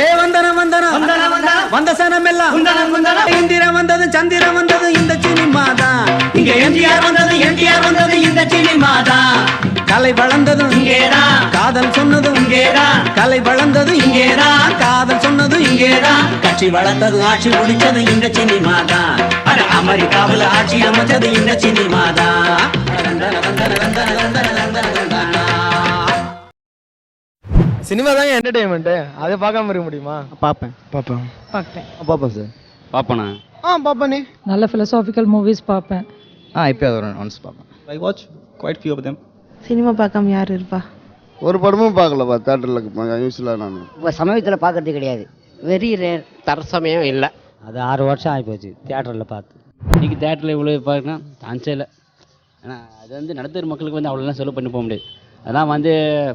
ஏ வந்தனம் வந்தனம் வந்தனம் வந்தனம் வந்த சனம் எல்லாம் வந்தனம் வந்தனம் இந்திரம் வந்தது சந்திரம் வந்தது இந்த சினிமா தான் இங்க எம்ஜிஆர் வந்தது இந்த சினிமா தான் கலை வளர்ந்ததும் இங்கேதான் காதல் சொன்னதும் இங்கேதான் கலை வளர்ந்தது இங்கேதான் காதல் சொன்னது இங்கேதான் கட்சி வளர்த்தது ஆட்சி முடிச்சது இந்த சினிமா தான் அமெரிக்காவில் ஆட்சி அமைச்சது இந்த சினிமா தான் சினிமா தான் என்டர்டைன்மெண்ட்டு அதை பார்க்காம இருக்க முடியுமா? பார்ப்பேன் சார் பார்ப்பேனா? பார்ப்பேனே. நல்ல philosophical மூவிஸ் பார்ப்பேன். இப்போ ஒன்ஸ் பார்ப்பேன். I watch quite few of them. Cinema பார்க்காம யார் இருப்பா? ஒரு படமும் பார்க்கலப்பா தேட்டரில் யூஸ்வலாக நான் இப்போ சமயத்தில் பார்க்கறது கிடையாது, வெரி ரேர். தற்சமயம் இல்லை, அது 6 வருஷம் ஆகிப்போச்சு தியேட்டரில் பார்த்து. இன்றைக்கி தேட்டரில் இவ்வளோ பார்க்கணும் சான்ஸே இல்லை. ஏன்னா அது வந்து நடுத்தர மக்களுக்கு வந்து அவ்வளோலாம் செலவு பண்ணி போக முடியாது. அதெல்லாம் வந்து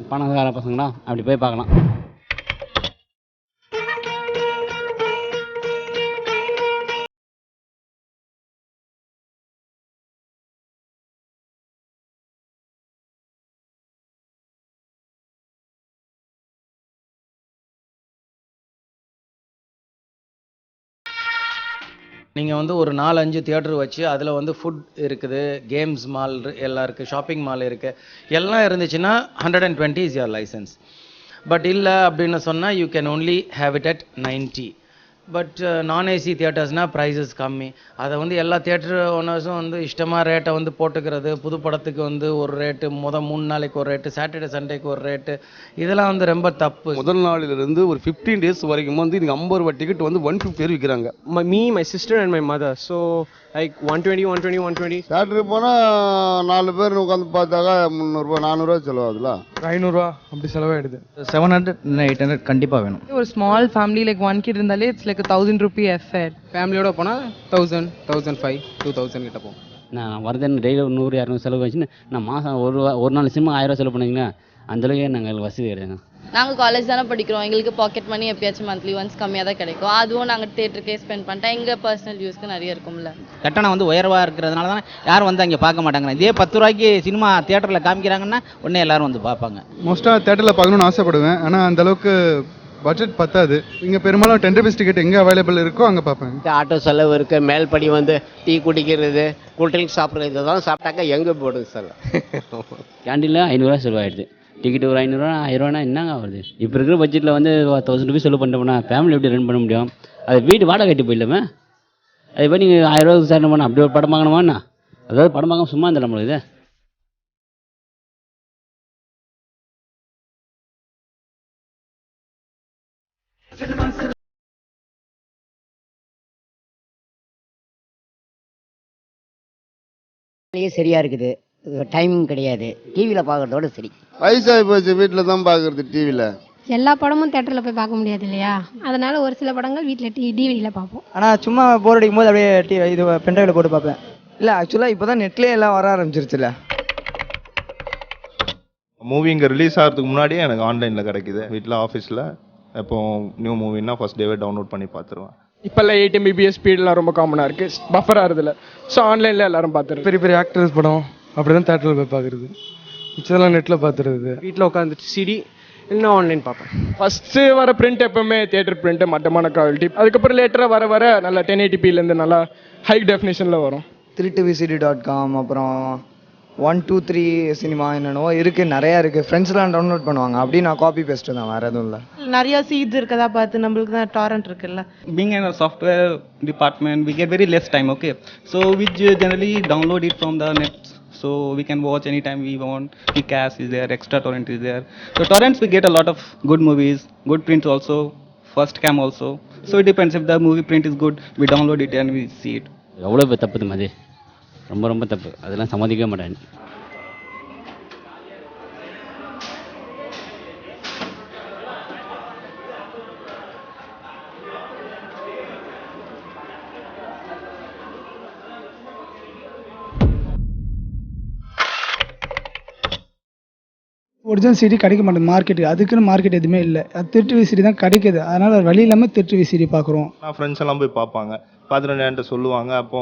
பணக்கார பசங்களாம் அப்படி போய் பார்க்கலாம். நீங்கள் வந்து ஒரு 4-5 தியேட்டர் வச்சு அதில் வந்து ஃபுட் இருக்குது, கேம்ஸ் மால் எல்லாம் இருக்குது, ஷாப்பிங் மால் இருக்குது, எல்லாம் இருந்துச்சுன்னா 120 இஸ் யுவர் லைசன்ஸ். பட் இல்லை அப்படின்னு சொன்னால் you can only have it at 90. But நான் ஏசி தியேட்டர்ஸ்னால் ப்ரைஸஸ் கம்மி. அதை வந்து எல்லா தியேட்டர் ஓனர்ஸும் வந்து இஷ்டமாக ரேட்டை வந்து போட்டுக்கிறது. புது படத்துக்கு வந்து ஒரு ரேட்டு, 3 நாளைக்கு ஒரு ரேட்டு, சாட்டர்டே சண்டேக்கு ஒரு ரேட்டு, இதெல்லாம் வந்து ரொம்ப தப்பு. முதல் நாளிலிருந்து ஒரு 15 days வரைக்கும் வந்து நீங்கள் 50 ரூபா டிக்கெட் வந்து 150 விற்கிறாங்க. My sister and my mother, so like 120. தேட்டருக்கு போனால் 4 பேர் உட்காந்து பார்த்தாக்கா 300 400 செலவாகுதுல. 500 அப்படி செலவாயிடுது. 700-800 கண்டிப்பாக வேணும். ஒரு ஸ்மால் ஃபேமிலி லைக் 1 kid இருந்தாலே இட்ஸ் லைக் 1000 rupee affair. ஃபேமிலியோட போனால் 1000, 1500, 2000 கிட்ட போகும். நான் வருதுன்னு டெய்லி 100-200 செலவு வச்சுன்னு நான் மாதம் ஒரு நாள் சினிமா 1000 ரூபா செலவு பண்ணிங்கன்னா அந்தளவுக்கு நாங்கள் வசதி கிடையாது. நாங்கள் காலேஜ் தானே படிக்கிறோம், எங்களுக்கு பாக்கெட் மணி எப்பயாச்சும் மந்த்லி ஒன்ஸ் கம்மியாக தான் கிடைக்கும். அதுவும் நாங்கள் தேட்டருக்கே ஸ்பெண்ட் பண்ணிட்டா எங்கள் பர்சனல் யூஸ்க்கு நிறைய இருக்கும்ல. கட்டணம் வந்து உயர்வாக இருக்கிறதுனால தானே யாரும் வந்து அங்கே பார்க்க மாட்டாங்க. இதே 10 ரூபாய்க்கு சினிமா தியேட்டரில் காமிக்கிறாங்கன்னா உடனே எல்லாரும் வந்து பார்ப்பாங்க. மோஸ்ட்டாக தேட்டரில் பார்க்கணுன்னு ஆசைப்படுவேன், ஆனால் அந்த அளவுக்கு பட்ஜெட் பத்தாது. இங்கே பெரும்பாலும் 10 rupees டிக்கெட் எங்கே அவைலபிள் இருக்கோ அங்கே பார்ப்பேன். ஆட்டோ செலவு இருக்குது, மேல்படி வந்து டீ குடிக்கிறது, கூல்ட்ரிங்க்ஸ் சாப்பிட்றது, இதெல்லாம் சாப்பிட்டாக்கா எங்கே போடுது சார்? கேண்டீனில் 500 செலவாயிடுது. டிக்கெட் ஒரு 500 1000 என்னங்க வருது? இப்போ இருக்கிற பட்ஜெட்டில் வந்து 1000 ரூபீஸ் செலவு பண்ணிட்டோம்னா ஃபேமிலி எப்படி ரன் பண்ண முடியும்? அது வீட்டு வாடகை கட்டி போயிடலாமே. அது போய் நீங்கள் 1000 ரூபா சேரணும் பண்ண அப்படி ஒரு படம் வாங்கணுமாண்ணா? அதாவது படம் வாங்க சும்மா இருந்தல நம்மளுக்கு இது. சரியா இருக்குது, டைமிங் கிடையாது. டிவியில் பார்க்கறதோட சரி. வயசாகி போச்சு, வீட்டில் தான் பார்க்குறது. டிவியில் எல்லா படமும் தேட்டரில் போய் பார்க்க முடியாது இல்லையா, அதனால ஒரு சில படங்கள் வீட்டில் டிவிடியில் பார்ப்போம். ஆனால் சும்மா போர் அடிக்கும் போது அப்படியே இது பென்ட்ரைவில் போட்டு பார்ப்பேன். இல்லை ஆக்சுவலாக இப்போ தான் நெட்லேயே எல்லாம் வர ஆரம்பிச்சிருச்சுல. மூவி இங்கே ரிலீஸ் ஆகிறதுக்கு முன்னாடியே எனக்கு ஆன்லைனில் கிடைக்குது. வீட்டில் ஆஃபீஸில் எப்போ நியூ மூவின்னா ஃபர்ஸ்ட் டேவே டவுன்லோட் பண்ணி பார்த்துருவேன். இப்போல்லாம் 8 Mbps ஸ்பீடெலாம் ரொம்ப காமனாக இருக்குது, பஃபர் ஆகிறதுல. ஸோ ஆன்லைனில் எல்லாரும் பார்த்துருது. பெரிய பெரிய ஆக்டர்ஸ் படம் அப்படி தான் தேட்டரில் போய் பார்க்குறது, மிச்சதெல்லாம் நெட்டில் பார்த்துருது. வீட்டில் உட்காந்துட்டு சிடி இன்னும் ஆன்லைன் பார்ப்பேன். ஃபஸ்ட்டு வர பிரிண்ட் எப்பவுமே தியேட்டர் பிரிண்ட்டு மட்டமான குவாலிட்டி. அதுக்கப்புறம் லேட்டராக வர நல்லா 1080pலேருந்து நல்லா ஹை டெஃபினேஷனில் வரும். 3tvcd.com அப்புறம் 123 சினிமா என்னென்னோ இருக்குது, நிறையா இருக்குது. ஃப்ரெண்ட்ஸ்லாம் டவுன்லோட் பண்ணுவாங்க, அப்படி நான் காப்பி பேஸ்ட்டு தான், வேறு எதுவும் இல்லை. நிறைய சீட்ஸ் இருக்கதா பார்த்து நம்மளுக்கு தான் டாரண்ட் இருக்குல்ல. Being in a software department, we get very less time, okay? So we generally download it from the net. So we can watch anytime we want. Kickass is there, Extra Torrent is there. So torrents we get a lot of good movies, good prints also, first cam also. So it depends, if the movie print is good, we download it and we see it. எவ்வளோ தப்பு அது, ரொம்ப ரொம்ப தப்பு. அதெல்லாம் சம்மதிக்கவே மாட்டேன். Original CD கிடைக்க மாட்டேங்குது மார்க்கெட்டுக்கு, அதுக்குன்னு மார்க்கெட் எதுவுமே இல்லை. அது திருட்டு விசிடி தான் கிடைக்குது, அதனால் வழி இல்லாமல் திருட்டு விசிடி பார்க்குறோம். நான் ஃப்ரெண்ட்ஸ் எல்லாம் போய் பார்ப்பாங்க, பார்த்துட்டு என்கிட்ட சொல்லுவாங்க. அப்போ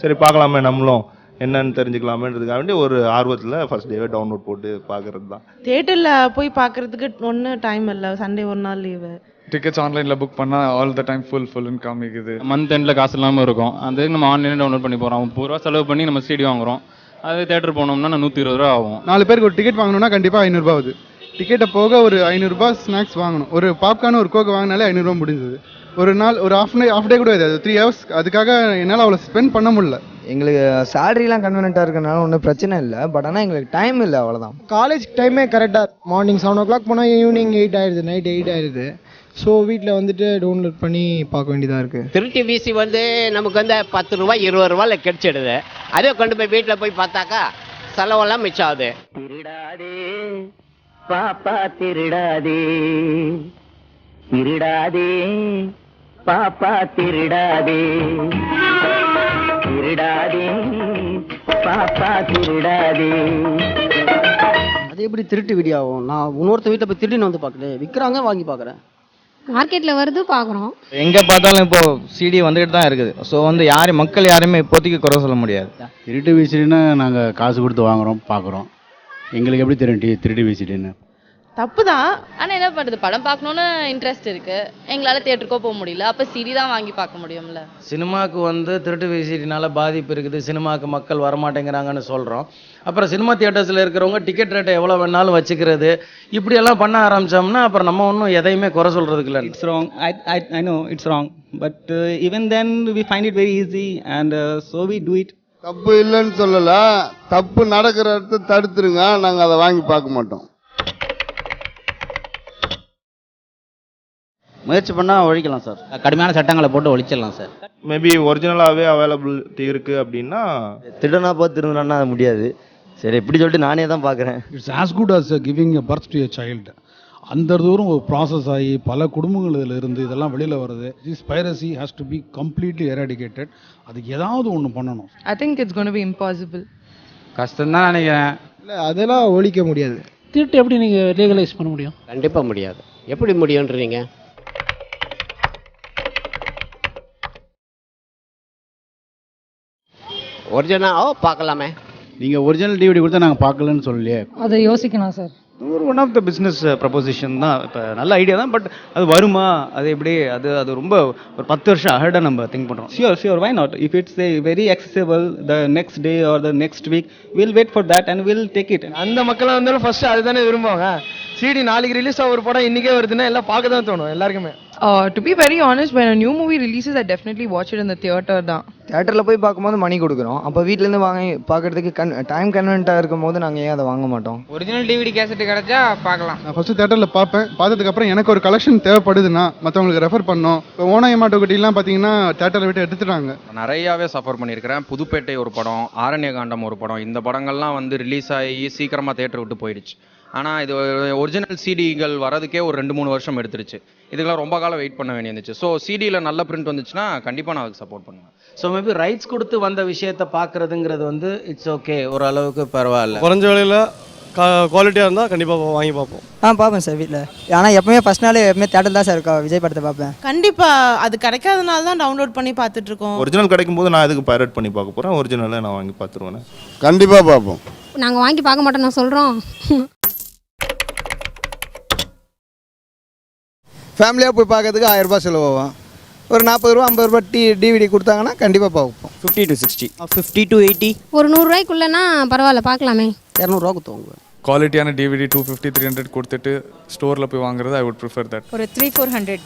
சரி பார்க்கலாமே, நம்மளும் என்னன்னு தெரிஞ்சுக்கலாமேன்றதுக்காக வேண்டி ஒரு ஆர்வத்தில் ஃபர்ஸ்ட் டேவே டவுன்லோட் போட்டு பார்க்கறது தான். தியேட்டரில் போய் பார்க்கறதுக்கு ஒன்றும் டைம் இல்லை, சண்டே ஒரு நாள் லீவு. டிக்கெட்ஸ் ஆன்லைனில் புக் பண்ணால் ஆல் த டைம் ஃபுல்னு காமிக்குது. மந்த் எண்டில் காசு இல்லாமல் இருக்கும், அது நம்ம ஆன்லைனில் டவுன்லோட் பண்ணி போகிறோம். 30 ரூபா செலவு பண்ணி நம்ம சிடி வாங்குறோம், அது தேட்டர் போனோம்னா 120 ரூபா ஆகும். 4 பேருக்கு ஒரு டிக்கெட் வாங்கணும்னா கண்டிப்பாக 500 ரூபா ஆகுது. டிக்கெட்டை போக ஒரு 500 ரூபா ஸ்நாக்ஸ் வாங்கணும். ஒரு பாப்கார்ன் ஒரு கோக் வாங்கினாலே 500 ரூபா முடிஞ்சது. ஒரு நாள் ஒரு ஹாஃப் டே கூட அது 3 ஹவர்ஸ். அதுக்காக என்னால் அவ்வளோ ஸ்பெண்ட் பண்ண முடியல. எங்களுக்கு சேலரிலாம் கன்வீனியண்ட்டாக இருக்கனால ஒன்றும் பிரச்சனை இல்லை, பட் ஆனால் எங்களுக்கு டைம் இல்லை, அவ்வளோதான். காலேஜ் டைமே கரெக்டாக மார்னிங் 7 o'clock போனால் ஈவினிங் 8 ஆயிடுது, நைட் 8 ஆயிடுது. ஸோ வீட்டில் வந்துட்டு டவுன்லோட் பண்ணி பார்க்க வேண்டியதாக இருக்குது. திருட்டு வீசி வந்து நமக்கு வந்து 10 ரூபா 20 ரூபாயில் கிடைச்சிடுது. அதே கொண்டு போய் வீட்டில் போய் பார்த்தாக்கா செலவெல்லாம் மிச்சம் ஆகுது. திருடாதே பாப்பா திருடாதே, திருடாதே பாப்பா திருடாதே, திருடாதே பாப்பா திருடாதே. அது எப்படி திருட்டு வீடியோ ஆகும்? நான் இன்னொருத்த வீட்டில் போய் திருடின்னு வந்து பார்க்குறேன், விற்கிறாங்க, வாங்கி பார்க்குறேன். மார்க்கெட்டில் வருது பார்க்குறோம். எங்கே பார்த்தாலும் இப்போ சிடி வந்துட்டு தான் இருக்குது. ஸோ வந்து மக்கள் யாருமே இப்போதைக்கு குறை சொல்ல முடியாது. திருட்டு விசிடினா நாங்கள் காசு கொடுத்து வாங்குகிறோம், பார்க்குறோம். எங்களுக்கு எப்படி தெரியும் திருட்டு விசிடின்னு? தப்பு தான், ஆனால் என்ன பண்ணுறது, படம் பார்க்கணுன்னு இன்ட்ரெஸ்ட் இருக்கு, எங்களால் தேட்டருக்கோ போக முடியல, அப்போ சிடி தான் வாங்கி பார்க்க முடியும்ல. சினிமாவுக்கு வந்து திருட்டு விசிடினால பாதிப்பு இருக்குது, சினிமாவுக்கு மக்கள் வரமாட்டேங்கிறாங்கன்னு சொல்கிறோம். அப்புறம் சினிமா தியேட்டர்ஸில் இருக்கிறவங்க டிக்கெட் ரேட்டை எவ்வளோ வேணாலும் வச்சுக்கிறது, இப்படியெல்லாம் பண்ண ஆரம்பித்தோம்னா அப்புறம் நம்ம ஒன்றும் எதையுமே குறை சொல்கிறதுக்கு இல்லை. It's wrong. I know it's wrong, but even then we find it very easy, and so we do it. தப்பு இல்லைன்னு சொல்லல, தப்பு நடக்கிற இடத்த தடுத்துருங்க, நாங்கள் அதை வாங்கி பார்க்க மாட்டோம். முயற்சி பண்ணால் ஒழிக்கலாம் சார், கடுமையான சட்டங்களை போட்டு ஒழிச்சிடலாம் சார். மேபி ஒரிஜினலாகவே அவைலபிலிட்டி இருக்குது அப்படின்னா திருடனா பார்த்து திருடனா முடியாது. சரி இப்படி சொல்லிட்டு நானே தான் பார்க்குறேன். It's as good as giving a birth to a child. அந்த தூரம் ஒரு ப்ராசஸ் ஆகி பல குடும்பங்களில் இருந்து இதெல்லாம் வெளியில் வருது. This piracy has to be completely eradicated. அதுக்கு ஏதாவது ஒன்று பண்ணணும். I think it's going to be impossible. கஷ்டம்தான் நினைக்கிறேன். இல்லை அதெல்லாம் ஒழிக்க முடியாது. திருட்டு எப்படி நீங்கள் லீகலைஸ் பண்ண முடியும்? கண்டிப்பாக முடியாது. எப்படி முடியுன்றீங்க? ஒரிஜினல் பார்க்கலாமே. நீங்கள் ஒரிஜினல் டிவிடி கொடுத்தா நாங்கள் பார்க்கலன்னு சொல்லலையே. அதை யோசிக்கலாம் சார். One of the business proposition தான். இப்போ நல்ல ஐடியா தான், பட் அது வருமா, அது எப்படி, அது ரொம்ப ஒரு 10 வருஷம் அஹெடாக நம்ம திங்க் பண்ணுறோம். Sure, why not? If it's very accessible the next day or the next week, we'll wait for that and we'll take it. அந்த மக்களாக வந்தாலும் ஃபர்ஸ்ட் அதுதானே விரும்புவாங்க. சிடி நாளைக்கு ரிலீஸ் ஆக ஒரு படம் இன்றைக்கே வருதுன்னா எல்லாம் பார்க்க தான் தோணும் எல்லாருக்குமே. To be very honest, when a new movie releases, I definitely watch it in the theater தான். தியேட்டரில் போய் பார்க்கும்போது மணி கொடுக்குறோம், அப்போ வீட்டிலேருந்து வாங்கி பார்க்குறதுக்கு டைம் கன்வீனியண்ட்டாக இருக்கும் போது நாங்கள் ஏன் அதை வாங்க மாட்டோம்? ஒரிஜினல் டிவிடி கேசட் கிடைச்சா பார்க்கலாம். நான் ஃபஸ்ட்டு தேட்டரில் பார்ப்பேன். பார்த்ததுக்கப்புறம் எனக்கு ஒரு கலெக்ஷன் தேவைப்படுதுன்னா மற்றவங்களுக்கு ரெஃபர் பண்ணோம். இப்போ ஓனாயமாட்டோக்குட்டிலாம் பார்த்தீங்கன்னா தேட்டரை விட்டு எடுத்துட்டாங்க. நிறையாவே சஃபர் பண்ணியிருக்கிறேன். புதுப்பேட்டை ஒரு படம், ஆரண்யகாண்டம் ஒரு படம், இந்த படங்கள்லாம் வந்து ரிலீஸ் ஆகி சீக்கிரமாக தேட்டர் விட்டு போயிடுச்சு. ஆனால் இது ஒரிஜினல் சிடிகள் வரதுக்கே ஒரு 2-3 வருஷம் எடுத்துருச்சு. இதுக்கெல்லாம் ரொம்ப காலம் வெயிட் பண்ண வேண்டியிருந்துச்சு. ஸோ சிடியில் நல்ல பிரிண்ட் வந்துச்சுன்னா கண்டிப்பாக நான் அதுக்கு சப்போர்ட் பண்ணுவேன். ஸோ மேபி ரைட்ஸ் கொடுத்து வந்த விஷயத்தை பார்க்குறதுங்கிறது வந்து இட்ஸ் ஓகே, ஓரளவுக்கு பரவாயில்ல. குறைஞ்ச விலையில் குவாலிட்டியாக இருந்தால் கண்டிப்பாக வாங்கி பார்ப்போம். பார்ப்பேன் சார் வீட்டில். ஆனால் எப்பவுமே ஃபர்ஸ்ட் நாள் எப்பவுமே தேட்டர் தான் சார் இருக்கா, விஜய் படத்தை பார்ப்பேன். கண்டிப்பாக அது கிடைக்காதனால தான் டவுன்லோட் பண்ணி பார்த்துட்டு இருக்கோம். ஒரிஜினல் கிடைக்கும் போது நான் எதுக்கு பைரேட் பண்ணி பார்க்க போகிறேன், ஒரிஜினலை நான் வாங்கி பார்த்துருவேன். கண்டிப்பாக பார்ப்போம். நாங்கள் வாங்கி பார்க்க மாட்டோம் நான் சொல்கிறோம். ஃபேமிலியாக போய் பார்க்கறதுக்கு 1000 ரூபாய் செலவாகும். ஒரு 40 ரூபா 50 ரூபா டிவிடி கொடுத்தாங்கன்னா கண்டிப்பாக பார்ப்போம். 50 to 60, 50 to 80. ஒரு 100 ரூபாய்க்குள்ளனா பரவாயில்ல பார்க்கலாமே. 200 ரூபா கொடுத்துவாங்க. குவாலிட்டியான டிவிடி 250-300 கொடுத்துட்டு ஸ்டோரில் போய் வாங்குறது ஐ வுட் ப்ரிஃபர் தட். ஒரு 300-400